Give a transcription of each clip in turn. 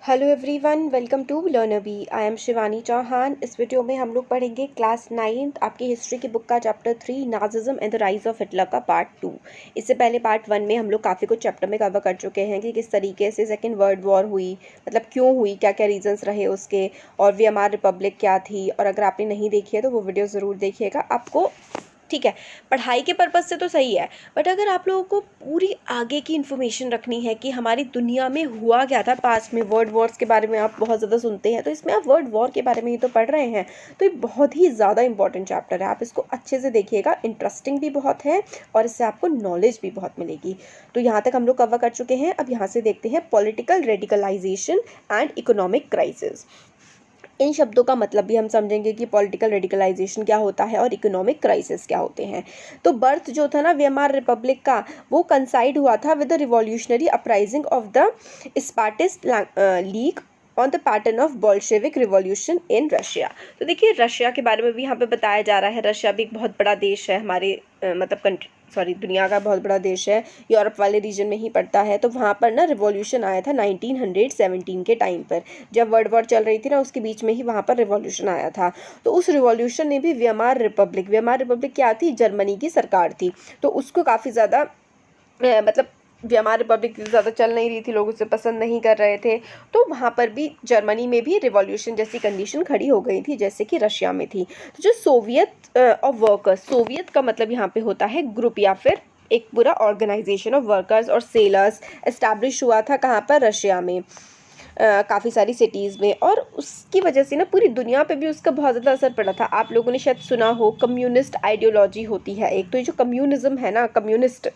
Hello everyone, welcome to learner B. I am Shivani Chauhan. इस video में हम लोग पढ़ेंगे क्लास 9th आपकी हिस्ट्री की बुक का chapter 3 Nazism and the rise of Hitler का पार्ट 2। इससे पहले पार्ट 1 में हम लोग काफ़ी कुछ चैप्टर में कवर कर चुके हैं कि किस तरीके से सेकेंड वर्ल्ड वॉर हुई, मतलब क्यों हुई, क्या क्या रीजंस रहे उसके, और वीएमआर रिपब्लिक क्या थी। और अगर आपने नहीं देखी है तो वो वीडियो ज़रूर देखिएगा। आपको ठीक है, पढ़ाई के पर्पज़ से तो सही है, बट अगर आप लोगों को पूरी आगे की इन्फॉर्मेशन रखनी है कि हमारी दुनिया में हुआ क्या था पास्ट में, वर्ल्ड वॉर्स के बारे में आप बहुत ज़्यादा सुनते हैं, तो इसमें आप वर्ल्ड वॉर के बारे में ही तो पढ़ रहे हैं। तो ये बहुत ही ज़्यादा इंपॉर्टेंट चैप्टर है, आप इसको अच्छे से देखिएगा। इंटरेस्टिंग भी बहुत है और इससे आपको नॉलेज भी बहुत मिलेगी। तो यहाँ तक हम लोग कवर कर चुके हैं। अब यहाँ से देखते हैं political radicalization and economic crisis. इन शब्दों का मतलब भी हम समझेंगे कि पॉलिटिकल रेडिकलाइजेशन क्या होता है और इकोनॉमिक क्राइसिस क्या होते हैं। तो बर्थ जो था ना वीएमआर रिपब्लिक का, वो कंसाइड हुआ था with the revolutionary uprising of the Spartacist league on the pattern of Bolshevik revolution in Russia. तो देखिए, रशिया के बारे में भी यहाँ पे बताया जा रहा है। रशिया भी एक बहुत बड़ा देश है हमारे मतलब कंट्री, सॉरी, दुनिया का बहुत बड़ा देश है, यूरोप वाले रीजन में ही पड़ता है। तो वहाँ पर ना रिवॉल्यूशन आया था 1917 के टाइम पर, जब वर्ल्ड वॉर चल रही थी ना, उसके बीच में ही वहाँ पर रिवॉल्यूशन आया था। तो उस रिवॉल्यूशन ने भी वीएमआर रिपब्लिक क्या थी, जर्मनी की सरकार थी, तो उसको काफ़ी ज़्यादा मतलब वीएमआर रिपब्लिक ज़्यादा चल नहीं रही थी, लोग उसे पसंद नहीं कर रहे थे। तो वहाँ पर भी जर्मनी में भी रिवॉल्यूशन जैसी कंडीशन खड़ी हो गई थी जैसे कि रशिया में थी। तो जो सोवियत ऑफ वर्कर्स, सोवियत का मतलब यहाँ पे होता है ग्रुप या फिर एक पूरा ऑर्गेनाइजेशन ऑफ वर्कर्स और सेलर्स, एस्टैब्लिश हुआ था कहाँ पर, रशिया में, काफ़ी सारी सिटीज़ में। और उसकी वजह से ना पूरी दुनिया पे भी उसका बहुत ज़्यादा असर पड़ा था। आप लोगों ने शायद सुना हो, कम्युनिस्ट आइडियोलॉजी होती है एक। तो ये जो कम्युनिज्म है ना, कम्युनिस्ट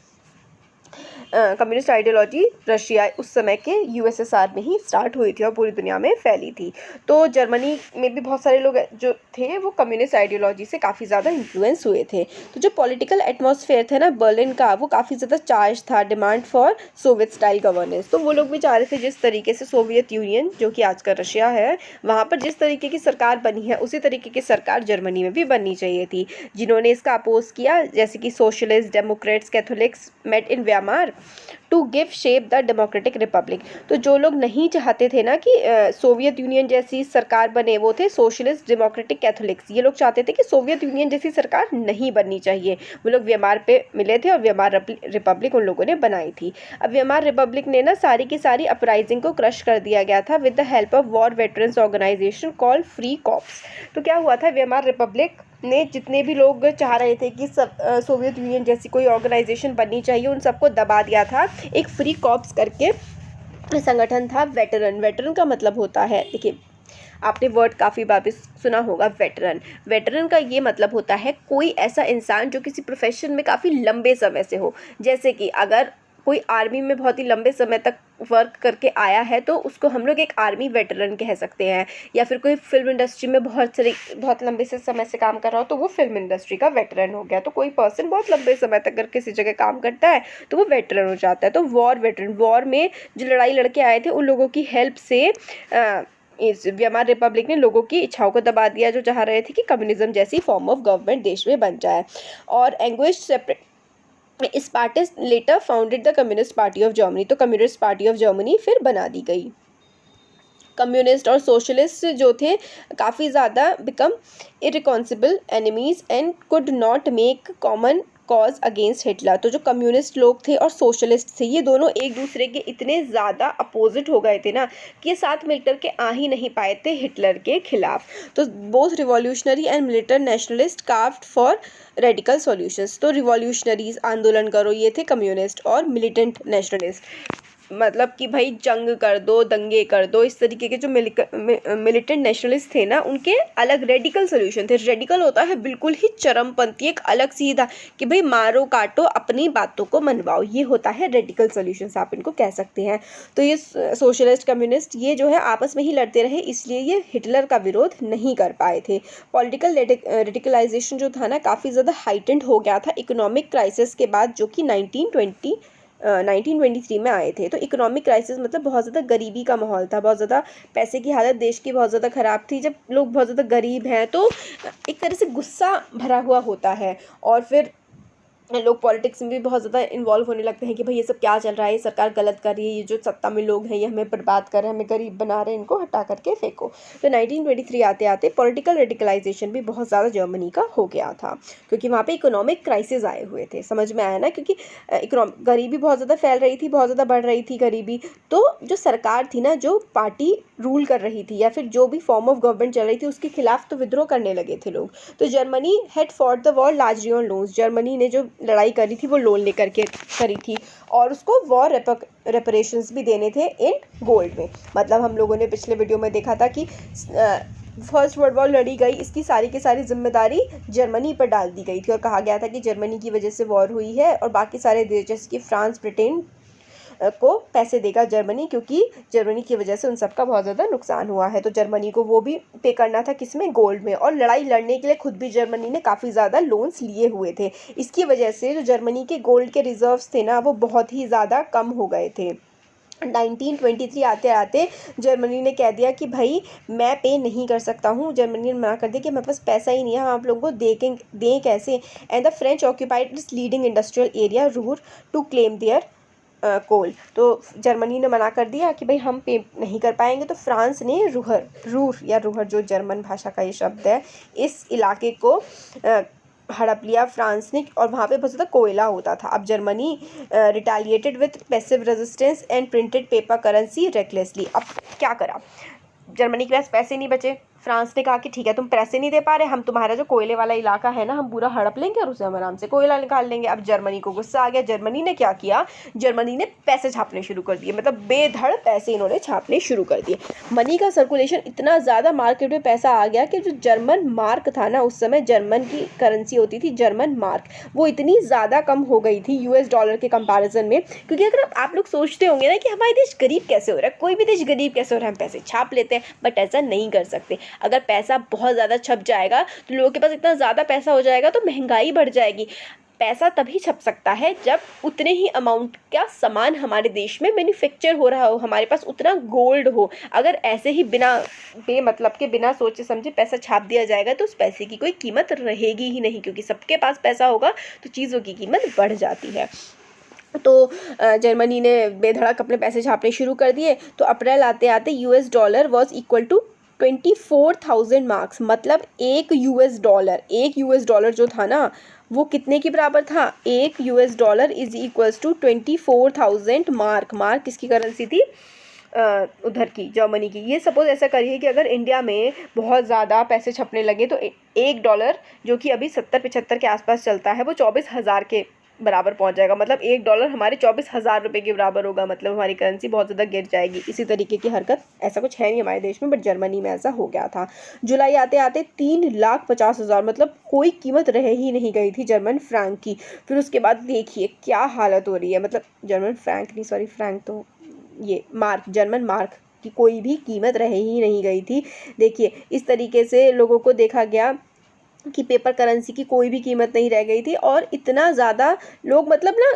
आइडियोलॉजी रशिया उस समय के यूएसएसआर में ही स्टार्ट हुई थी और पूरी दुनिया में फैली थी। तो जर्मनी में भी बहुत सारे लोग जो थे वो कम्युनिस्ट आइडियोलॉजी से काफ़ी ज़्यादा इन्फ्लुएंस हुए थे। तो जो पॉलिटिकल एटमॉस्फेयर था ना बर्लिन का, वो काफ़ी ज़्यादा चार्ज था, demand for Soviet style governance. तो वो लोग भी चाह रहे थे जिस तरीके से सोवियत यूनियन, जो कि आज का रशिया है, वहाँ पर जिस तरीके की सरकार बनी है उसी तरीके की सरकार जर्मनी में भी बननी चाहिए थी। जिन्होंने इसका अपोज किया, जैसे कि socialist, democrats, Catholics met in Weimar to give shape the democratic republic. तो जो लोग नहीं चाहते थे ना कि सोवियत यूनियन जैसी सरकार बने, वो थे सोशलिस्ट, डेमोक्रेटिक, कैथोलिक्स। ये लोग चाहते थे कि सोवियत यूनियन जैसी सरकार नहीं बननी चाहिए। वो लोग वीएमआर पे मिले थे और वीएमआर रिपब्लिक उन लोगों ने बनाई थी। अब वीएमआर रिपब्लिक ने ना सारी की सारी अपराइजिंग को क्रश कर दिया गया था with the help of war veterans organization called Freikorps. तो क्या हुआ था, वीएमआर रिपब्लिक ने जितने भी लोग चाह रहे थे कि सब सोवियत यूनियन जैसी कोई ऑर्गेनाइजेशन बननी चाहिए, उन सबको दबा दिया था। एक फ्री कॉप्स करके संगठन था। वेटरन का मतलब होता है, देखिए आपने वर्ड काफ़ी बार भी सुना होगा, वेटरन का ये मतलब होता है कोई ऐसा इंसान जो किसी प्रोफेशन में काफ़ी लंबे समय से हो। जैसे कि अगर कोई आर्मी में बहुत ही लंबे समय तक वर्क करके आया है तो उसको हम लोग एक आर्मी वेटरन कह सकते हैं। या फिर कोई फिल्म इंडस्ट्री में बहुत लंबे से समय से काम कर रहा हो तो वो फिल्म इंडस्ट्री का वेटरन हो गया। तो कोई पर्सन बहुत लंबे समय तक अगर किसी जगह काम करता है तो वो वेटरन हो जाता है। तो वॉर वेटरन, वॉर में जो लड़ाई लड़के आए थे उन लोगों की हेल्प से इस वीएमआर रिपब्लिक ने लोगों की इच्छाओं को दबा दिया, जो चाह रहे थे कि कम्युनिज्म जैसी फॉर्म ऑफ गवर्नमेंट देश में बन जाए। और anguish Spartacist later founded the communist party of Germany. तो कम्युनिस्ट पार्टी ऑफ जर्मनी फिर बना दी गई। कम्युनिस्ट और सोशलिस्ट जो थे काफ़ी ज़्यादा become irreconcilable enemies and could not make common cause against Hitler. तो जो कम्युनिस्ट लोग थे और सोशलिस्ट थे, ये दोनों एक दूसरे के इतने ज़्यादा अपोजिट हो गए थे ना कि ये साथ मिलकर के आ ही नहीं पाए थे हिटलर के खिलाफ। तो both revolutionary and military nationalist craved for radical solutions. तो रिवॉल्यूशनरीज आंदोलन करो ये थे कम्युनिस्ट, और मिलिटेंट नेशनलिस्ट मतलब कि भाई जंग कर दो, दंगे कर दो, इस तरीके के जो मिलिटेंट नेशनलिस्ट थे ना, उनके अलग रेडिकल सोल्यूशन थे। रेडिकल होता है बिल्कुल ही चरमपंथी, एक अलग सीधा कि भाई मारो काटो अपनी बातों को मनवाओ, ये होता है रेडिकल सोल्यूशंस, आप इनको कह सकते हैं। तो ये सोशलिस्ट कम्युनिस्ट ये जो है आपस में ही लड़ते रहे, इसलिए ये हिटलर का विरोध नहीं कर पाए थे। पॉलिटिकल रेडिकलाइजेशन जो था ना काफ़ी ज़्यादा हाइटेंड हो गया था इकोनॉमिक क्राइसिस के बाद, जो कि 1923 में आए थे। तो इकोनॉमिक क्राइसिस मतलब बहुत ज़्यादा गरीबी का माहौल था, बहुत ज़्यादा पैसे की हालत देश की बहुत ज़्यादा ख़राब थी। जब लोग बहुत ज़्यादा गरीब हैं तो एक तरह से गुस्सा भरा हुआ होता है, और फिर लोग पॉलिटिक्स में भी बहुत ज़्यादा इन्वॉल्व होने लगते हैं कि भाई ये सब क्या चल रहा है, ये सरकार गलत कर रही है, ये जो सत्ता में लोग हैं ये हमें बर्बाद कर रहे हैं, हमें गरीब बना रहे हैं, इनको हटा करके फेंको। तो 1923 आते आते पॉलिटिकल रेडिकलाइजेशन भी बहुत ज़्यादा जर्मनी का हो गया था, क्योंकि वहाँ पे इकोनॉमिक क्राइसिस आए हुए थे। समझ में आया ना, क्योंकि गरीबी बहुत ज़्यादा फैल रही थी, बहुत ज़्यादा बढ़ रही थी गरीबी। तो जो सरकार थी ना, जो पार्टी रूल कर रही थी या फिर जो भी फॉर्म ऑफ गवर्नमेंट चल रही थी, उसके खिलाफ तो विद्रोह करने लगे थे लोग। तो Germany had fought the war largely on loans. Germany ने जो लड़ाई करी थी वो लोन लेकर के करी थी, और उसको वॉर रेपरेशंस भी देने थे इन गोल्ड में। मतलब हम लोगों ने पिछले वीडियो में देखा था कि फर्स्ट वर्ल्ड वॉर लड़ी गई, इसकी सारी की सारी जिम्मेदारी जर्मनी पर डाल दी गई थी, और कहा गया था कि जर्मनी की वजह से वॉर हुई है, और बाकी सारे देश जैसे कि फ्रांस, ब्रिटेन को पैसे देगा जर्मनी, क्योंकि जर्मनी की वजह से उन सब का बहुत ज़्यादा नुकसान हुआ है। तो जर्मनी को वो भी पे करना था, किसमें, गोल्ड में। और लड़ाई लड़ने के लिए खुद भी जर्मनी ने काफ़ी ज़्यादा लोन्स लिए हुए थे। इसकी वजह से जो जर्मनी के गोल्ड के रिजर्व्स थे ना, वो बहुत ही ज़्यादा कम हो गए थे। 1923 आते आते जर्मनी ने कह दिया कि भाई मैं पे नहीं कर सकता हूँ। जर्मनी ने मना कर दिया कि मेरे पास पैसा ही नहीं है, हम आप लोगों को दें कैसे। And the French occupied this leading industrial area Ruhr to claim their coal. तो जर्मनी ने मना कर दिया कि भाई हम पे नहीं कर पाएंगे। तो फ्रांस ने रूहर जो जर्मन भाषा का ये शब्द है, इस इलाके को हड़प लिया फ्रांस ने, और वहाँ पे बहुत ज़्यादा कोयला होता था। अब Germany retaliated with passive resistance and printed paper currency recklessly. अब क्या करा, जर्मनी के पास पैसे नहीं बचे। फ्रांस ने कहा कि ठीक है, तुम पैसे नहीं दे पा रहे, हम तुम्हारा जो कोयले वाला इलाका है ना, हम पूरा हड़प लेंगे और उसे हम आराम से कोयला निकाल लेंगे। अब जर्मनी को गुस्सा आ गया। जर्मनी ने क्या किया, जर्मनी ने पैसे छापने शुरू कर दिए। मतलब बेधड़ पैसे इन्होंने छापने शुरू कर दिए। मनी का सर्कुलेशन इतना ज़्यादा, मार्केट में पैसा आ गया कि जो जर्मन मार्क था ना, उस समय जर्मन की करेंसी होती थी जर्मन मार्क, वो इतनी ज़्यादा कम हो गई थी यूएस डॉलर के कंपैरिजन में। क्योंकि अगर आप लोग सोचते होंगे ना कि हमारे देश गरीब कैसे हो रहा है, कोई भी देश गरीब कैसे हो रहा है, हम पैसे छाप लेते हैं, बट ऐसा नहीं कर सकते। अगर पैसा बहुत ज़्यादा छप जाएगा तो लोगों के पास इतना ज़्यादा पैसा हो जाएगा तो महंगाई बढ़ जाएगी। पैसा तभी छप सकता है जब उतने ही अमाउंट का सामान हमारे देश में मैन्युफैक्चर हो रहा हो, हमारे पास उतना गोल्ड हो। अगर ऐसे ही बिना बेमतलब के, बिना सोचे समझे पैसा छाप दिया जाएगा तो उस पैसे की कोई कीमत रहेगी ही नहीं, क्योंकि सबके पास पैसा होगा तो चीज़ों की कीमत बढ़ जाती है। तो जर्मनी ने बेधड़क अपने पैसे छापने शुरू कर दिए। तो अप्रैल आते आते US dollar was equal to 24,000 marks. मतलब एक यूएस डॉलर जो था ना, वो कितने के बराबर था, एक US dollar is equals to 24,000 mark. Mark किसकी करेंसी थी, उधर की, जर्मनी की। ये सपोज ऐसा करिए कि अगर इंडिया में बहुत ज़्यादा पैसे छपने लगे तो एक डॉलर, जो कि अभी 70-75 के आसपास चलता है, वो 24,000 के बराबर पहुंच जाएगा। मतलब एक डॉलर हमारे 24,000 रुपये के बराबर होगा। मतलब हमारी करेंसी बहुत ज़्यादा गिर जाएगी। इसी तरीके की हरकत, ऐसा कुछ है नहीं हमारे देश में, बट जर्मनी में ऐसा हो गया था। जुलाई आते आते 3,50,000, मतलब कोई कीमत रह ही नहीं गई थी जर्मन फ्रैंक की। फिर उसके बाद देखिए क्या हालत हो रही है। मतलब जर्मन फ्रैंक नहीं, सॉरी फ्रैंक तो ये मार्क, जर्मन मार्क की कोई भी कीमत रह ही नहीं गई थी। देखिए इस तरीके से लोगों को देखा गया कि पेपर करेंसी की कोई भी कीमत नहीं रह गई थी, और इतना ज़्यादा लोग मतलब ना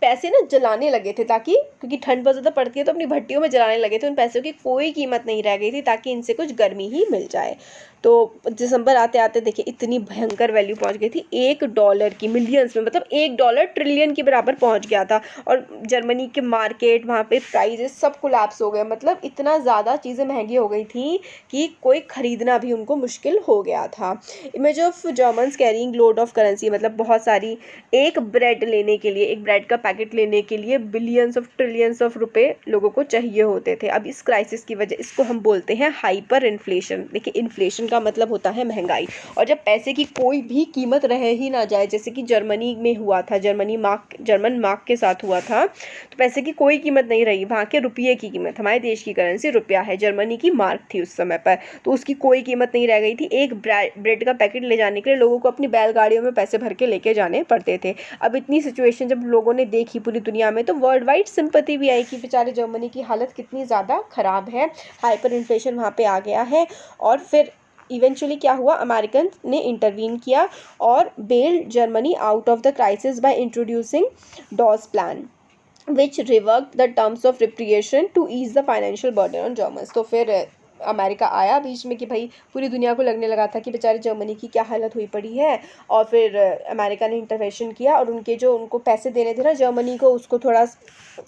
पैसे ना जलाने लगे थे, ताकि, क्योंकि ठंड बहुत ज़्यादा पड़ती है, तो अपनी भट्टियों में जलाने लगे थे। उन पैसों की कोई कीमत नहीं रह गई थी, ताकि इनसे कुछ गर्मी ही मिल जाए। तो दिसंबर आते आते देखिए इतनी भयंकर वैल्यू पहुंच गई थी, एक डॉलर की मिलियंस में, मतलब एक डॉलर ट्रिलियन के बराबर पहुंच गया था। और जर्मनी के मार्केट, वहाँ पे प्राइजेस सब कोलैप्स हो गए। मतलब इतना ज़्यादा चीज़ें महंगी हो गई थी कि कोई ख़रीदना भी उनको मुश्किल हो गया था। Image of Germans carrying load of currency, मतलब बहुत सारी, एक ब्रेड लेने के लिए, एक ब्रेड का पैकेट लेने के लिए बिलियंस ऑफ ट्रिलियंस ऑफ रुपए लोगों को चाहिए होते थे। अब इस क्राइसिस की वजह, इसको हम बोलते हैं हाइपर इन्फ्लेशन। देखिए इन्फ्लेशन का मतलब होता है महंगाई, और जब पैसे की कोई भी कीमत रह ही ना जाए, जैसे कि जर्मनी में हुआ था, जर्मन मार्क के साथ हुआ था, तो पैसे की कोई कीमत नहीं रही। वहाँ के रुपये की कीमत, हमारे देश की करेंसी रुपया है, जर्मनी की मार्क थी उस समय पर, तो उसकी कोई कीमत नहीं रह गई थी। एक ब्रेड का पैकेट ले जाने के लिए लोगों को अपनी बैलगाड़ियों में पैसे भर के लेके जाने पड़ते थे। अब इतनी सिचुएशन जब लोगों ने देखी पूरी दुनिया में, तो वर्ल्ड वाइड सिंपैथी भी आई कि बेचारे जर्मनी की हालत कितनी ज़्यादा ख़राब है, हाइपर इन्फ्लेशन वहाँ पे आ गया है। और फिर इवेंचुअली क्या हुआ, अमेरिकन ने इंटरवीन किया और bailed Germany out of the crisis by introducing Dawes plan which revoked the terms of reparation to ease the financial burden on Germans। तो फिर अमेरिका आया बीच में कि भाई पूरी दुनिया को लगने लगा था कि बेचारे जर्मनी की क्या हालत हुई पड़ी है, और फिर अमेरिका ने इंटरवेंशन किया और उनके जो उनको पैसे देने थे ना जर्मनी को, उसको थोड़ा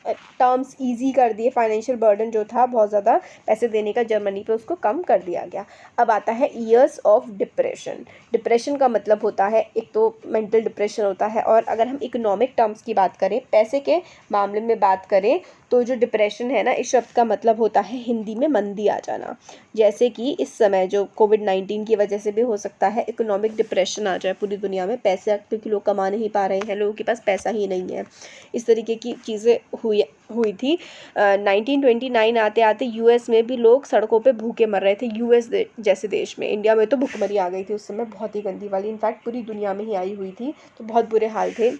टर्म्स इजी कर दिए, फाइनेंशियल बर्डन जो था बहुत ज़्यादा पैसे देने का जर्मनी पे उसको कम कर दिया गया। अब आता है ईयर्स ऑफ डिप्रेशन। डिप्रेशन का मतलब होता है एक तो मेंटल डिप्रेशन होता है, और अगर हम इकोनॉमिक टर्म्स की बात करें, पैसे के मामले में बात करें, तो जो डिप्रेशन है ना, इस शब्द का मतलब होता है हिंदी में मंदी आ जाना। जैसे कि इस समय जो कोविड-19 की वजह से भी हो सकता है इकोनॉमिक डिप्रेशन आ जाए पूरी दुनिया में, पैसे क्योंकि लोग कमा नहीं पा रहे हैं, लोगों के पास पैसा ही नहीं है। इस तरीके की चीज़ें हुई थी। 1929 आते आते यूएस में भी लोग सड़कों पे भूखे मर रहे थे, यूएस जैसे देश में। इंडिया में तो भुखमरी आ गई थी उस समय, बहुत ही गंदी वाली, इनफैक्ट पूरी दुनिया में ही आई हुई थी, तो बहुत बुरे हाल थे।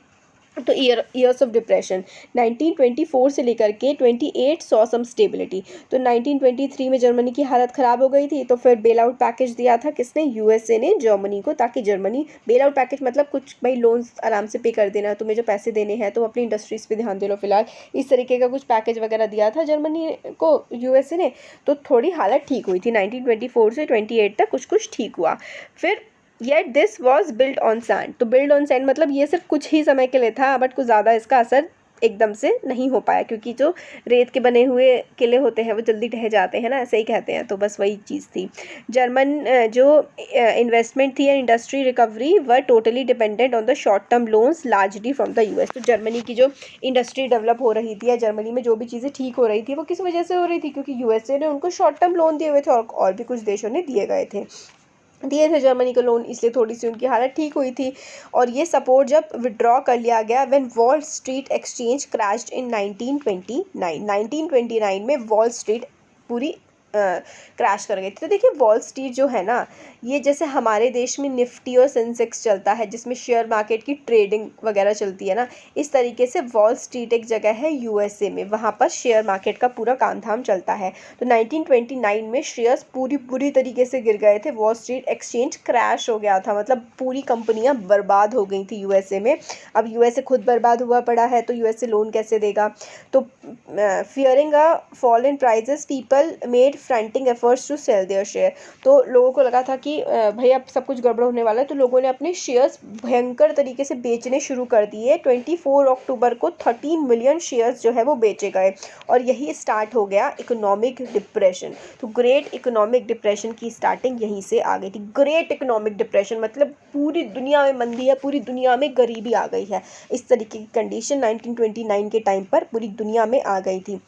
तो ईयर्स ऑफ डिप्रेशन 1924 से लेकर के 28 सॉ सम स्टेबिलिटी। तो 1923 में जर्मनी की हालत ख़राब हो गई थी, तो फिर बेल आउट पैकेज दिया था किसने, यूएसए ने जर्मनी को, ताकि जर्मनी, बेल आउट पैकेज मतलब कुछ भाई लोन्स आराम से पे कर देना, तुम्हें जो पैसे देने हैं तुम अपनी इंडस्ट्रीज़ पे ध्यान दे लो फिलहाल, इस तरीके का कुछ पैकेज वगैरह दिया था जर्मनी को यूएसए ने। तो थोड़ी हालत ठीक हुई थी 1924 से 28 तक, कुछ कुछ ठीक हुआ। फिर yet this was build on sand. तो बिल्ड ऑन सैंड मतलब ये सिर्फ कुछ ही समय के लिए था, बट कुछ ज़्यादा इसका असर एकदम से नहीं हो पाया, क्योंकि जो रेत के बने हुए किले होते हैं वो जल्दी ढह जाते हैं ना, ऐसे ही कहते हैं, तो बस वही चीज़ थी। जर्मन जो इन्वेस्टमेंट थी and industry recovery were totally dependent on the short term loans largely from the US. तो जर्मनी की जो इंडस्ट्री डेवलप हो रही थी या जर्मनी में जो भी चीज़ें ठीक हो रही थी वो किस वजह से हो रही थी, क्योंकि यूएसए ने उनको शॉर्ट टर्म लोन दिए हुए थे, और भी कुछ देशों ने दिए थे जर्मनी को लोन, इसलिए थोड़ी सी उनकी हालत ठीक हुई थी। और ये सपोर्ट जब विड्रॉ कर लिया गया when Wall Street exchange crashed in 1929 में वॉल स्ट्रीट पूरी क्रैश कर गई थी। तो देखिए वॉल स्ट्रीट जो है ना, ये जैसे हमारे देश में निफ्टी और सेंसेक्स चलता है जिसमें शेयर मार्केट की ट्रेडिंग वगैरह चलती है ना, इस तरीके से वॉल स्ट्रीट एक जगह है यूएसए में, वहाँ पर शेयर मार्केट का पूरा काम धाम चलता है। तो 1929 में शेयर्स पूरी बुरी तरीके से गिर गए थे, वॉल स्ट्रीट एक्सचेंज क्रैश हो गया था, मतलब पूरी कंपनियां बर्बाद हो गई थी यूएसए में। अब यूएसए खुद बर्बाद हुआ पड़ा है, तो यूएसए लोन कैसे देगा। तो fearing a fall in prices people made frantic efforts to sell their share. तो लोगों को लगा था कि भाई अब सब कुछ गड़बड़ होने वाला है, तो लोगों ने अपने शेयर्स भयंकर तरीके से बेचने शुरू कर दिए। 24 अक्टूबर को 13 मिलियन शेयर्स जो है वो बेचे गए, और यही स्टार्ट हो गया इकोनॉमिक डिप्रेशन। तो ग्रेट इकोनॉमिक डिप्रेशन की स्टार्टिंग यहीं से आ गई थी। ग्रेट इकोनॉमिक डिप्रेशन मतलब पूरी दुनिया में मंदी है, पूरी दुनिया में गरीबी आ गई है, इस तरीके की कंडीशन 1929 के टाइम पर पूरी दुनिया में आ गई थी।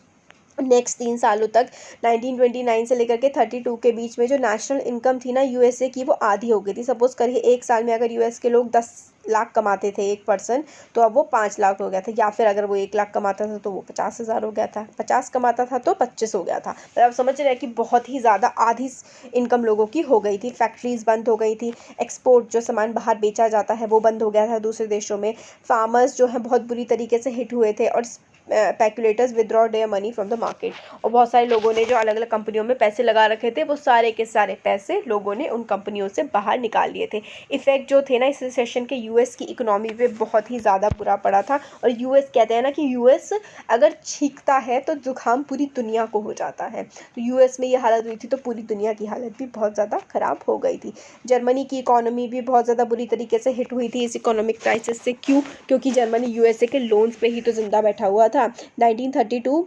नेक्स्ट 3 सालों तक 1929 से लेकर के 32 के बीच में जो नेशनल इनकम थी ना यूएसए की, वो आधी हो गई थी। सपोज़ करिए एक साल में अगर यूएस के लोग 10 लाख कमाते थे एक पर्सन, तो अब वो 5 लाख हो गया था, या फिर अगर वो 1 लाख कमाता था तो वो 50,000 हो गया था, 50 कमाता था तो 25 हो गया था। तो आप समझ रहे हैं कि बहुत ही ज़्यादा आधी इनकम लोगों की हो गई थी। फैक्ट्रीज़ बंद हो गई थी, एक्सपोर्ट जो सामान बाहर बेचा जाता है वो बंद हो गया था दूसरे देशों में। फार्मर्स जो है बहुत बुरी तरीके से हिट हुए थे, और speculators withdraw their money from the market. और बहुत सारे लोगों ने जो अलग अलग कंपनियों में पैसे लगा रखे थे, वो सारे के सारे पैसे लोगों ने उन कंपनियों से बाहर निकाल लिए थे। इफेक्ट जो थे ना इस रिसेशन के यूएस की इकोनॉमी पे बहुत ही ज़्यादा बुरा पड़ा था। और यूएस कहते हैं ना कि यूएस अगर छींकता है तो जुकाम पूरी दुनिया को हो जाता है, तो यूएस में ये हालत हुई थी, तो पूरी दुनिया की हालत भी बहुत ज़्यादा ख़राब हो गई थी। जर्मनी की इकोनॉमी भी बहुत ज़्यादा बुरी तरीके से हिट हुई थी इस इकोनॉमिक क्राइसिस से। क्यों? क्योंकि जर्मनी यूएसए के लोन्स पे ही तो जिंदा बैठा हुआ था। 1932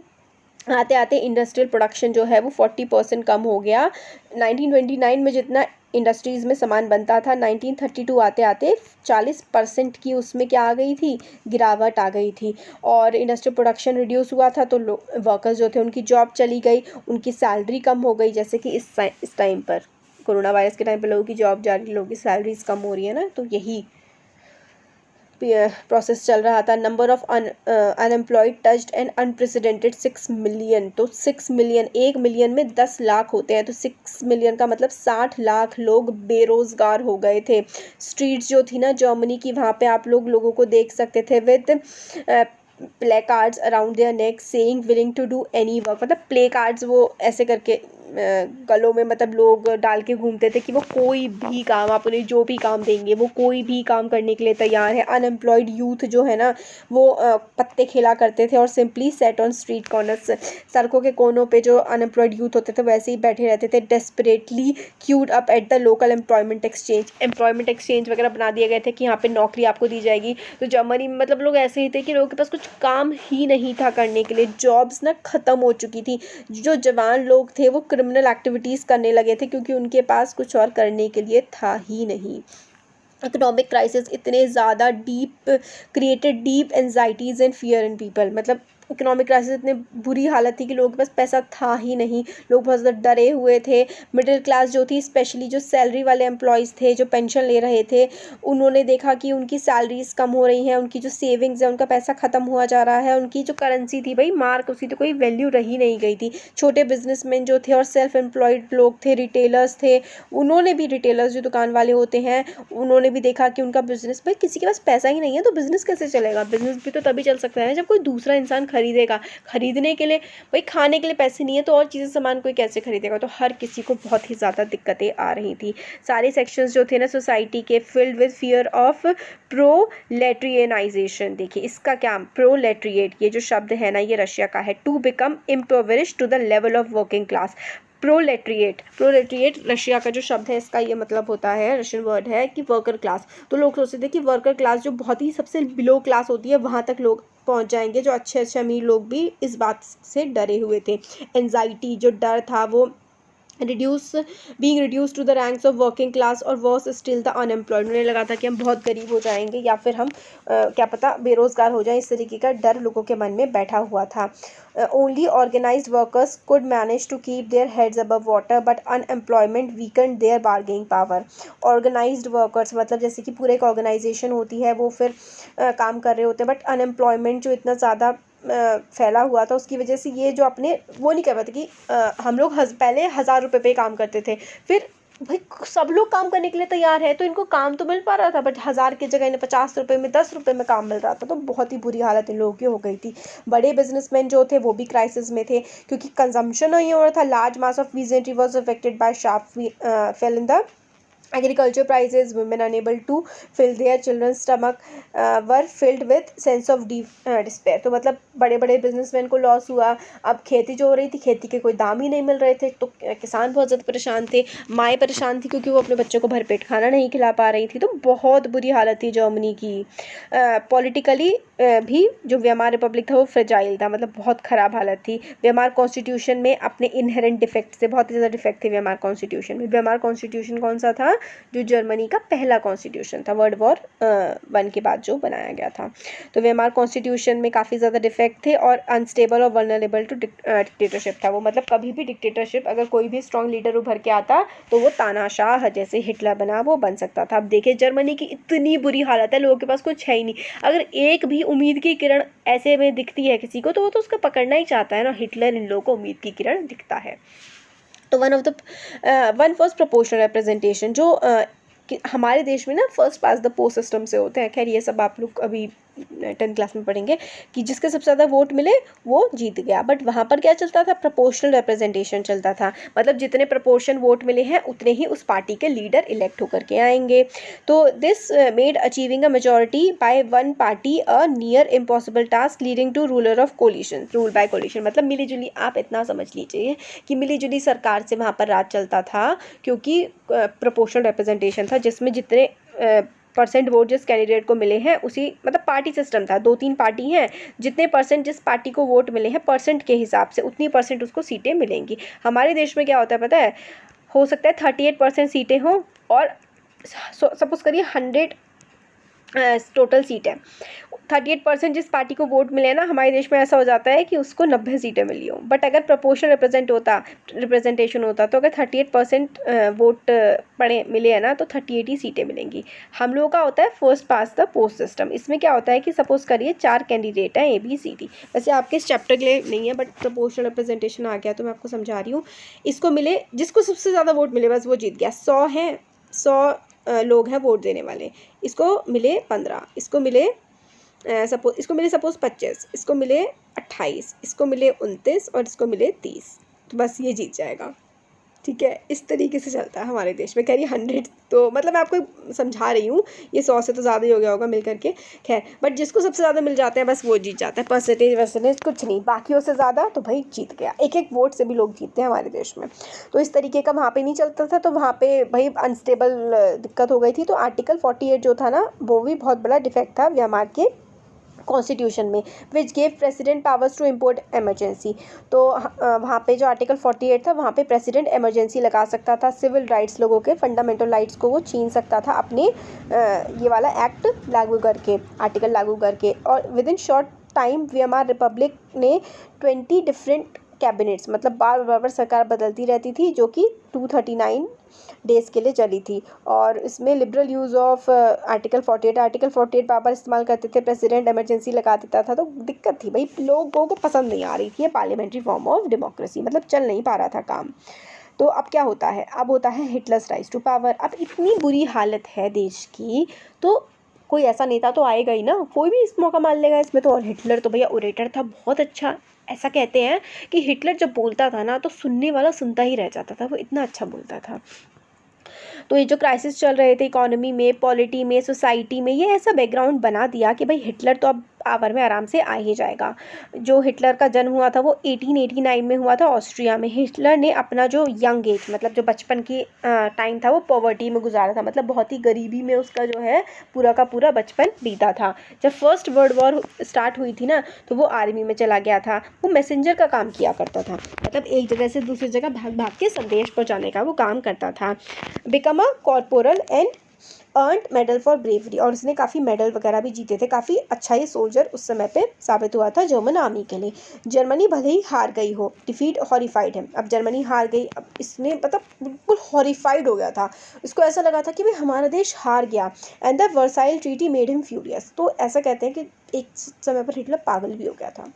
आते आते इंडस्ट्रियल प्रोडक्शन जो है वो 40% कम हो गया। 1929 में जितना इंडस्ट्रीज़ में सामान बनता था, 1932 आते आते 40% की उसमें क्या आ गई थी, गिरावट आ गई थी। और इंडस्ट्रियल प्रोडक्शन रिड्यूस हुआ था, तो वर्कर्स जो थे उनकी जॉब चली गई, उनकी सैलरी कम हो गई। जैसे कि इस टाइम पर कोरोना वायरस के टाइम पर लोगों की जॉब जा रही, लोगों की सैलरीज कम हो रही है ना, तो यही प्रोसेस चल रहा था। Number of unemployed touched and unprecedented 6 million. तो 6 मिलियन, 1 मिलियन में 10 लाख होते हैं, तो 6 मिलियन का मतलब 60 लाख लोग बेरोज़गार हो गए थे। स्ट्रीट्स जो थी ना जर्मनी की, वहाँ पे आप लोगों को देख सकते थे with placards around their neck saying willing to do any work. मतलब प्ले कार्ड्स वो ऐसे करके गलों में मतलब लोग डाल के घूमते थे कि वो कोई भी काम, आप उन्हें जो भी काम देंगे वो कोई भी काम करने के लिए तैयार है। अनएम्प्लॉयड यूथ जो है ना वो पत्ते खेला करते थे और simply set on street corners, सड़कों के कोनों पे जो अनएम्प्लॉयड यूथ होते थे वैसे ही बैठे रहते थे। Desperately cued up at the local employment exchange वगैरह बना दिए गए थे कि यहाँ पे नौकरी आपको दी जाएगी। तो जर्मनी में मतलब लोग ऐसे ही थे कि लोगों के पास कुछ काम ही नहीं था करने के लिए, जॉब्स ना ख़त्म हो चुकी थी। जो जवान लोग थे वो क्रिमिनल एक्टिविटीज़ करने लगे थे क्योंकि उनके पास कुछ और करने के लिए था ही नहीं। इकोनॉमिक क्राइसिस इतने ज़्यादा deep created deep anxieties and fear in people, मतलब इकोनॉमिक क्राइसिस इतने बुरी हालत थी कि लोगों के पास पैसा था ही नहीं, लोग बहुत ज़्यादा डरे हुए थे। मिडिल क्लास जो थी, स्पेशली जो सैलरी वाले एम्प्लॉयज़ थे जो पेंशन ले रहे थे, उन्होंने देखा कि उनकी सैलरीज कम हो रही हैं, उनकी जो सेविंग्स है उनका पैसा ख़त्म हुआ जा रहा है, उनकी जो करेंसी थी भाई मार्क, उसकी तो कोई वैल्यू रही नहीं गई थी। छोटे बिजनेसमैन जो थे और सेल्फ एम्प्लॉयड लोग थे, रिटेलर्स थे, उन्होंने भी, रिटेलर्स जो दुकान वाले होते हैं, उन्होंने भी देखा कि उनका बिजनेस, भाई किसी के पास पैसा ही नहीं है तो बिजनेस कैसे चलेगा। बिजनेस भी तो तभी चल सकता है जब कोई दूसरा इंसान खरीदेगा। खरीदने के लिए, भाई खाने के लिए पैसे नहीं है तो और चीज़ें सामान कोई कैसे खरीदेगा। तो हर किसी को बहुत ही ज़्यादा दिक्कतें आ रही थी। सारे सेक्शंस जो थे ना सोसाइटी के फिल्ड विद फियर ऑफ प्रोलेटरियनाइजेशन। देखिए इसका क्या, प्रोलेटरिएट, ये जो शब्द है ना ये रशिया का है। To become impoverished to the level of working class. Proletariat Russia का जो शब्द है इसका ये मतलब होता है, रशियन वर्ड है कि वर्कर क्लास। तो लोग सोचते थे कि वर्कर क्लास जो बहुत ही सबसे बिलो क्लास होती है वहाँ तक लोग पहुँच जाएंगे। जो अच्छे अच्छे अमीर लोग भी इस बात से डरे हुए थे। एंजाइटी, जो डर था वो being reduced to the ranks of working class or was still the unemployed। उन्हें लगा था कि हम बहुत गरीब हो जाएंगे या फिर हम क्या पता बेरोज़गार हो जाएं, इस तरीके का डर लोगों के मन में बैठा हुआ था। Only organized workers could manage to keep their heads above water but unemployment weakened their bargaining power। organized workers मतलब जैसे कि पूरे एक ऑर्गेनाइजेशन होती है वो फिर काम कर रहे होते हैं, बट अनएम्प्लॉयमेंट जो इतना ज़्यादा फैला हुआ था उसकी वजह से ये जो अपने वो नहीं कर पाते कि हम लोग पहले 1000 रुपये पे काम करते थे, फिर भाई सब लोग काम करने के लिए तैयार है तो इनको काम तो मिल पा रहा था, बट 1000 की जगह इन्हें 50 रुपये में 10 रुपये में काम मिल रहा था। तो बहुत ही बुरी हालत इन लोगों की हो गई थी। बड़े बिजनेसमैन जो थे वो भी क्राइसिस में थे क्योंकि कंजम्पशन नहीं हो रहा था। Large mass of peasantry was affected by sharp fail in the agriculture prices। women unable to fill their children's stomach were filled with sense of despair। तो मतलब बड़े बड़े बिजनेसमैन को लॉस हुआ। अब खेती जो हो रही थी, खेती के कोई दाम ही नहीं मिल रहे थे तो किसान बहुत ज़्यादा परेशान थे। माएँ परेशान थी क्योंकि वो अपने बच्चों को भरपेट खाना नहीं खिला पा रही थी। तो बहुत बुरी हालत थी जर्मनी की। पॉलिटिकली भी जो वेमार रिपब्लिक था वो फ्रेजाइल था, मतलब बहुत ख़राब हालत थी। वेमार कॉन्स्टिट्यूशन में अपने इनहेरेंट डिफेक्ट से, बहुत ज़्यादा डिफेक्ट थे वेमार कॉन्स्टिट्यूशन में। वेमार कॉन्स्टिट्यूशन कौन सा था? जो जर्मनी का पहला कॉन्स्टिट्यूशन था वर्ल्ड वॉर 1 के बाद जो बनाया गया था। तो वेमार कॉन्स्टिट्यूशन में काफ़ी ज़्यादा डिफेक्ट थे और अनस्टेबल और वल्नरेबल टू डिक्टेटरशिप था वो। मतलब कभी भी डिक्टेटरशिप, अगर कोई भी स्ट्रॉन्ग लीडर उभर के आता तो वो तानाशाह जैसे हिटलर बना वो बन सकता था। अब देखिए जर्मनी की इतनी बुरी हालत है, लोगों के पास कुछ है ही नहीं। अगर एक भी उम्मीद की किरण ऐसे में दिखती है किसी को तो वो तो उसका पकड़ना ही चाहता है ना। हिटलर इन लोगों को उम्मीद की किरण दिखता है। तो वन वॉज प्रोपोर्शनल रिप्रेजेंटेशन, जो कि हमारे देश में ना first pass the post system से होते हैं। खैर ये सब आप लोग अभी 10th क्लास में पढ़ेंगे कि जिसके सबसे ज़्यादा वोट मिले वो जीत गया। बट वहाँ पर क्या चलता था? प्रोपोर्शनल रिप्रेजेंटेशन चलता था, मतलब जितने प्रोपोर्शन वोट मिले हैं उतने ही उस पार्टी के लीडर इलेक्ट होकर के आएंगे। तो this made achieving a majority by one party a near impossible task leading to rule by coalition. मतलब मिली जुली, आप इतना समझ लीजिए कि मिली जुली सरकार से वहाँ पर राज चलता था क्योंकि प्रोपोर्शनल रिप्रेजेंटेशन था जिसमें जितने परसेंट वोट जिस कैंडिडेट को मिले हैं उसी, मतलब पार्टी सिस्टम था। 2-3 पार्टी हैं, जितने परसेंट जिस पार्टी को वोट मिले हैं परसेंट के हिसाब से उतनी परसेंट उसको सीटें मिलेंगी। हमारे देश में क्या होता है पता है? हो सकता है 38% सीटें हों और सपोज करिए 100 टोटल सीट है, 38% जिस पार्टी को वोट मिले ना, हमारे देश में ऐसा हो जाता है कि उसको 90 सीटें मिली हो। बट अगर प्रोपोर्शनल रिप्रेजेंटेशन होता तो अगर 38% वोट पड़े मिले हैं ना तो 38 ही सीटें मिलेंगी। हम लोगों का होता है first pass the post system. इसमें क्या होता है कि सपोज करिए 4 कैंडिडेट हैं ABCD, वैसे आपके इस चैप्टर के लिए नहीं है बट प्रोपोर्शनल रिप्रेजेंटेशन आ गया तो मैं आपको समझा रही हूँ। इसको मिले, जिसको सबसे ज़्यादा वोट मिले बस वो जीत गया। 100 हैं, 100 लोग हैं वोट देने वाले, इसको मिले 15, इसको मिले सपोज 25, इसको मिले 28, इसको मिले 29 और इसको मिले 30, तो बस ये जीत जाएगा। ठीक है, इस तरीके से चलता है हमारे देश में। कह रही 100 तो मतलब मैं आपको समझा रही हूँ, ये 100 से तो ज़्यादा ही हो गया होगा मिल करके। खैर, बट जिसको सबसे ज़्यादा मिल जाते हैं बस वो जीत जाता है। परसेंटेज कुछ नहीं, बाकियों से ज़्यादा तो भाई जीत गया। एक एक वोट से भी लोग जीतते हैं हमारे देश में। तो इस तरीके का वहाँ पे नहीं चलता था, तो वहाँ पे भाई अनस्टेबल दिक्कत हो गई थी। तो आर्टिकल 48 जो था ना, वो भी बहुत बड़ा डिफेक्ट था म्यांमार के कॉन्स्टिट्यूशन में, which gave president powers to impose emergency. तो वहाँ पे जो आर्टिकल 48 था, वहाँ पे प्रेसिडेंट एमरजेंसी लगा सकता था, सिविल राइट्स लोगों के फंडामेंटल राइट्स को वो छीन सकता था अपने ये वाला एक्ट लागू करके, आर्टिकल लागू करके। और with in short time Myanmar Republic ने 20 डिफरेंट कैबिनेट्स, मतलब बार बार सरकार बदलती रहती थी, जो कि 239 डेज़ के लिए चली थी। और इसमें लिबरल यूज़ ऑफ आर्टिकल 48 बार इस्तेमाल करते थे, प्रेसिडेंट एमरजेंसी लगा देता था। तो दिक्कत थी भाई, लोगों को पसंद नहीं आ रही थी ये पार्लियामेंट्री फॉर्म ऑफ डेमोक्रेसी, मतलब चल नहीं पा रहा था काम। तो अब क्या होता है, अब होता है हिटलर्स राइज टू पावर। अब इतनी बुरी हालत है देश की, तो कोई ऐसा नेता तो आएगा ही ना, कोई भी इस मौका मान लेगा इसमें तो। और हिटलर तो भैया ओरेटर था बहुत अच्छा। ऐसा कहते हैं कि हिटलर जब बोलता था ना, तो सुनने वाला सुनता ही रह जाता था, वो इतना अच्छा बोलता था। तो ये जो क्राइसिस चल रहे थे इकोनॉमी में, पॉलिटी में, सोसाइटी में, ये ऐसा बैकग्राउंड बना दिया कि भाई हिटलर तो अब पावर में आराम से आ ही जाएगा। जो हिटलर का जन्म हुआ था वो 1889 में हुआ था ऑस्ट्रिया में। हिटलर ने अपना जो यंग एज, मतलब जो बचपन की टाइम था, वो पॉवर्टी में गुजारा था, मतलब बहुत ही गरीबी में उसका जो है पूरा का पूरा बचपन बीता था। जब फर्स्ट वर्ल्ड वॉर स्टार्ट हुई थी ना, तो वो आर्मी में चला गया था। वो मैसेंजर का काम किया करता था, मतलब एक जगह से दूसरी जगह भाग भाग के संदेश पहुँचाने का वो काम करता था। Become a corporal and earned medal for bravery, और उसने काफ़ी मेडल वगैरह भी जीते थे। काफ़ी अच्छा ये सोल्जर उस समय पे साबित हुआ था जर्मन आर्मी के लिए। जर्मनी भले ही हार गई हो, डिफीट हॉरिफाइड है। अब जर्मनी हार गई, अब इसने मतलब बिल्कुल हॉरिफाइड हो गया था। इसको ऐसा लगा था कि भाई हमारा देश हार गया। And the Versailles treaty made him furious. तो ऐसा कहते हैं कि एक समय पर हिटलर पागल भी हो गया था।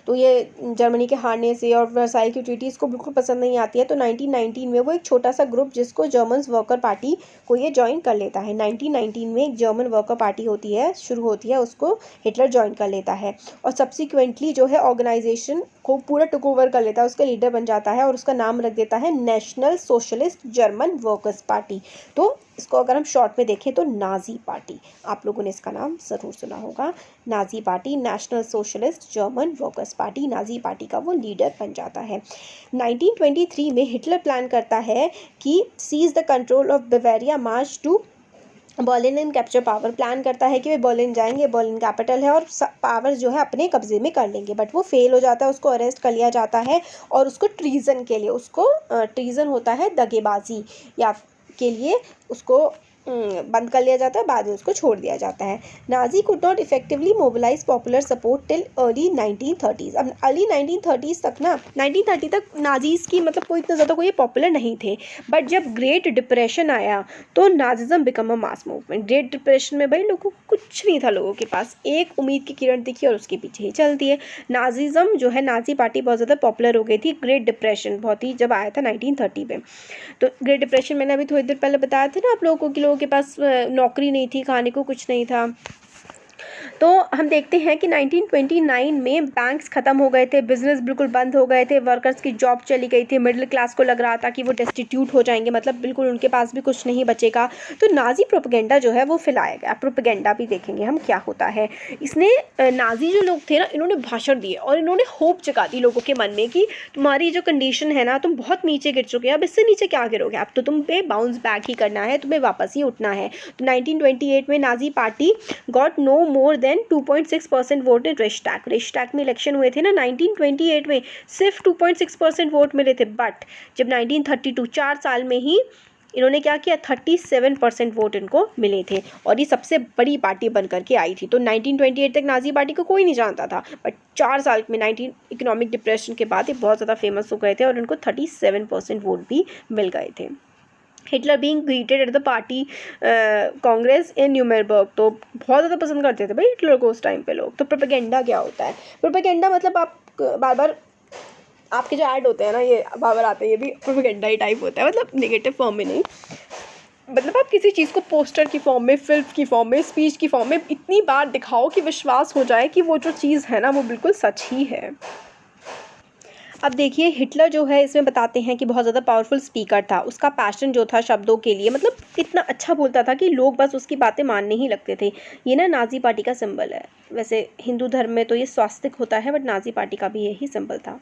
तो ये जर्मनी के हारने से और वर्साइल की ट्रीटी इसको बिल्कुल पसंद नहीं आती है। तो 1919 में वो एक छोटा सा ग्रुप, जिसको जर्मन वर्कर पार्टी को ये ज्वाइन कर लेता है। 1919 में एक जर्मन वर्कर पार्टी होती है, शुरू होती है, उसको हिटलर ज्वाइन कर लेता है। और सब्सिक्वेंटली जो है ऑर्गेनाइजेशन को पूरा टुक ओवर कर लेता है, उसका लीडर बन जाता है और उसका नाम रख देता है national socialist German workers party. तो इसको अगर हम शॉर्ट में देखें तो नाजी पार्टी, आप लोगों ने इसका नाम ज़रूर सुना होगा, Nazi party, national socialist German workers party. Nazi party का वो लीडर बन जाता है। 1923 में हिटलर प्लान करता है कि seize the control of Bavaria, march to Berlin and capture power. Plan करता है कि वे बर्लिन जाएंगे, बर्लिन कैपिटल है, और पावर जो है अपने कब्जे में कर लेंगे। बट वो फेल हो जाता है, उसको अरेस्ट कर लिया जाता है और उसको ट्रीज़न के लिए, उसको ट्रीज़न होता है दगेबाजी या के लिए, उसको बंद कर लिया जाता है, बाद में उसको छोड़ दिया जाता है। Nazi could not effectively mobilise popular support till early 1930s। अब अर्ली 1930s तक ना, 1930 तक नाजीज़ की मतलब कोई इतना ज़्यादा कोई पॉपुलर नहीं थे। बट जब ग्रेट डिप्रेशन आया तो Nazism become a mass movement. Great depression में भाई लोगों को कुछ नहीं था, लोगों के पास एक उम्मीद की किरण दिखी और उसके पीछे ही चलती है। नाजिज़म जो है, नाजी पार्टी बहुत ज़्यादा पॉपुलर हो गई थी। ग्रेट डिप्रेशन बहुत ही जब आया था 1930 में, तो ग्रेट डिप्रेशन मैंने अभी थोड़ी देर पहले बताया था ना आप लोगों को कि लोगों के पास नौकरी नहीं थी, खाने को कुछ नहीं था। तो हम देखते हैं कि 1929 में बैंक्स ख़त्म हो गए थे, बिजनेस बिल्कुल बंद हो गए थे, वर्कर्स की जॉब चली गई थी, मिडिल क्लास को लग रहा था कि वो डेस्टिट्यूट हो जाएंगे, मतलब बिल्कुल उनके पास भी कुछ नहीं बचेगा। तो नाजी प्रोपेगेंडा जो है वो फैलाया गया। प्रोपेगेंडा भी देखेंगे हम क्या होता है इसने। नाजी जो लोग थे ना, इन्होंने भाषण दिए और इन्होंने होप जगा दी लोगों के मन में कि तुम्हारी जो कंडीशन है ना, तुम बहुत नीचे गिर चुके हैं, अब इससे नीचे क्या गिरोगे, अब तो तुम पे बाउंस बैक ही करना है, तुम्हें वापस ही उठना है। तो 1928 में Nazi party got no more than 2.6% vote in Reichstag. Reichstag में इलेक्शन हुए थे ना 1928 में, सिर्फ 2.6% वोट मिले थे। बट जब 1932, 4 साल में ही इन्होंने क्या किया, 37% वोट इनको मिले थे और ये सबसे बड़ी पार्टी बन करके आई थी। तो 1928 तक नाजी पार्टी को कोई नहीं जानता था, बट 4 साल में इकोनॉमिक डिप्रेशन के बाद ये बहुत ज़्यादा फेमस हो गए थे और इनको 37% वोट भी मिल गए थे। Hitler being greeted at the party congress in Nuremberg. तो बहुत ज़्यादा पसंद करते थे भाई हिटलर को उस टाइम पे लोग। तो प्रोपेगेंडा क्या होता है? प्रोपेगेंडा मतलब आप बार बार आपके जो ऐड होते हैं ना, ये बार बार आते हैं, ये भी प्रोपेगेंडा ही टाइप होता है, मतलब नेगेटिव फॉर्म में नहीं। मतलब आप किसी चीज़ को पोस्टर की फॉर्म में, फिल्म की फॉर्म में, स्पीच की फॉर्म में इतनी बार दिखाओ कि विश्वास हो जाए कि वो जो चीज़ है ना वो बिल्कुल सच ही है। अब देखिए हिटलर जो है इसमें बताते हैं कि बहुत ज़्यादा पावरफुल स्पीकर था, उसका पैशन जो था शब्दों के लिए, मतलब इतना अच्छा बोलता था कि लोग बस उसकी बातें मानने ही लगते थे। ये ना नाज़ी पार्टी का सिंबल है। वैसे हिंदू धर्म में तो ये स्वास्तिक होता है, बट नाज़ी पार्टी का भी यही सिंबल था।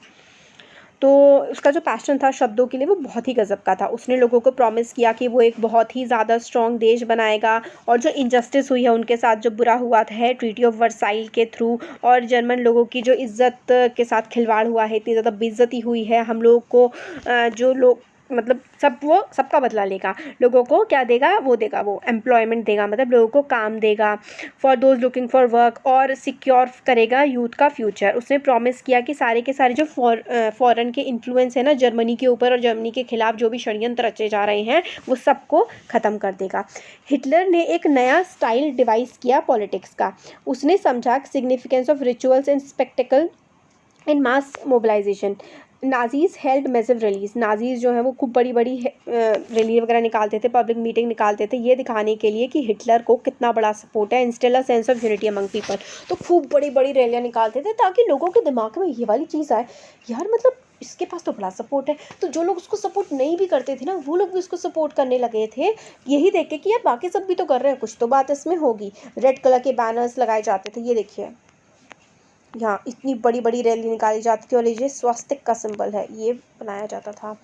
तो उसका जो पैशन था शब्दों के लिए वो बहुत ही गज़ब का था। उसने लोगों को प्रॉमिस किया कि वो एक बहुत ही ज़्यादा स्ट्रॉन्ग देश बनाएगा, और जो इनजस्टिस हुई है उनके साथ, जो बुरा हुआ है ट्रीटी ऑफ वर्साइल के थ्रू, और जर्मन लोगों की जो इज़्ज़त के साथ खिलवाड़ हुआ है, इतनी ज़्यादा बेइज्जती हुई है, हम लोग को जो लोग मतलब वो सबका बदला लेगा। लोगों को क्या देगा, वो देगा, वो एम्प्लॉयमेंट देगा, मतलब लोगों को काम देगा for those looking for work, और सिक्योर करेगा यूथ का फ्यूचर। उसने प्रॉमिस किया कि सारे के सारे जो फॉरेन के इन्फ्लुएंस है ना जर्मनी के ऊपर, और जर्मनी के खिलाफ जो भी षड्यंत्र रचे जा रहे हैं वो सबको ख़त्म कर देगा। हिटलर ने एक नया स्टाइल डिवाइस किया पॉलिटिक्स का। उसने समझा significance of rituals and spectacle in mass mobilisation. Nazis held massive rallies, Nazis जो है वो खूब बड़ी बड़ी रैली वगैरह निकालते थे, पब्लिक मीटिंग निकालते थे, ये दिखाने के लिए कि हिटलर को कितना बड़ा सपोर्ट है, instil a sense of unity among people. तो खूब बड़ी बड़ी रैलियाँ निकालते थे ताकि लोगों के दिमाग में ये वाली चीज़ आए, यार मतलब इसके पास तो बड़ा सपोर्ट है। तो जो लोग उसको सपोर्ट नहीं भी करते थे ना, वो लोग भी उसको सपोर्ट करने लगे थे, यही देख के कि यार बाकी सब भी तो कर रहे हैं, कुछ तो बात इसमें होगी। रेड कलर के बैनर्स लगाए जाते थे, ये देखिए यहाँ इतनी बड़ी बड़ी रैली निकाली जाती थी, और ये स्वास्तिक का सिंबल है, ये बनाया जाता था।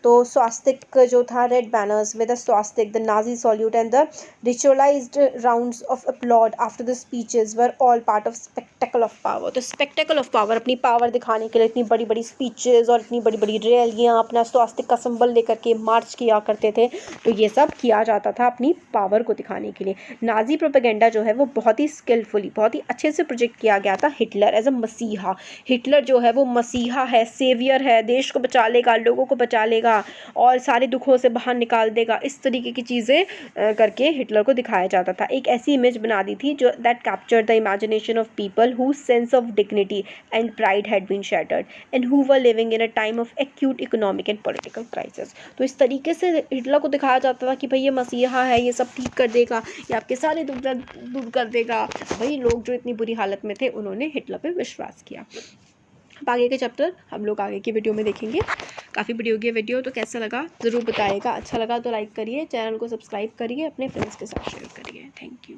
तो स्वास्तिक जो था, red banners with the swastika, the Nazi salute and the ritualized rounds of applause after the speeches were all part of spectacle of power. तो स्पेक्टेकल ऑफ पावर, अपनी पावर दिखाने के लिए इतनी बड़ी बड़ी स्पीचेस और इतनी बड़ी बड़ी रैलियाँ अपना स्वास्तिक का सिंबल लेकर के मार्च किया करते थे। तो ये सब किया जाता था अपनी पावर को दिखाने के लिए। नाजी प्रोपेगेंडा जो है वो बहुत ही स्किलफुली, बहुत ही अच्छे से प्रोजेक्ट किया गया था। हिटलर एज अ मसीहा, हिटलर जो है वो मसीहा है, सेवियर है, देश को बचा लेगा, लोगों को बचा लेगा और सारे दुखों से बाहर निकाल देगा, इस तरीके की चीज़ें करके हिटलर को दिखाया जाता था। एक ऐसी इमेज बना दी थी जो that captured the imagination of people whose sense of dignity and pride had been shattered and who were living in a time of acute economic and political crisis. तो इस तरीके से हिटलर को दिखाया जाता था कि भाई ये मसीहा है, ये सब ठीक कर देगा, ये आपके सारे दुख दर्द दूर कर देगा। भाई लोग जो इतनी बुरी हालत में थे उन्होंने हिटलर पे विश्वास किया। अब आगे के चैप्टर हम लोग आगे की वीडियो में देखेंगे। काफ़ी बड़ी होगी वीडियो, तो कैसा लगा ज़रूर बताइएगा। अच्छा लगा तो लाइक करिए, चैनल को सब्सक्राइब करिए, अपने फ्रेंड्स के साथ शेयर करिए। Thank you.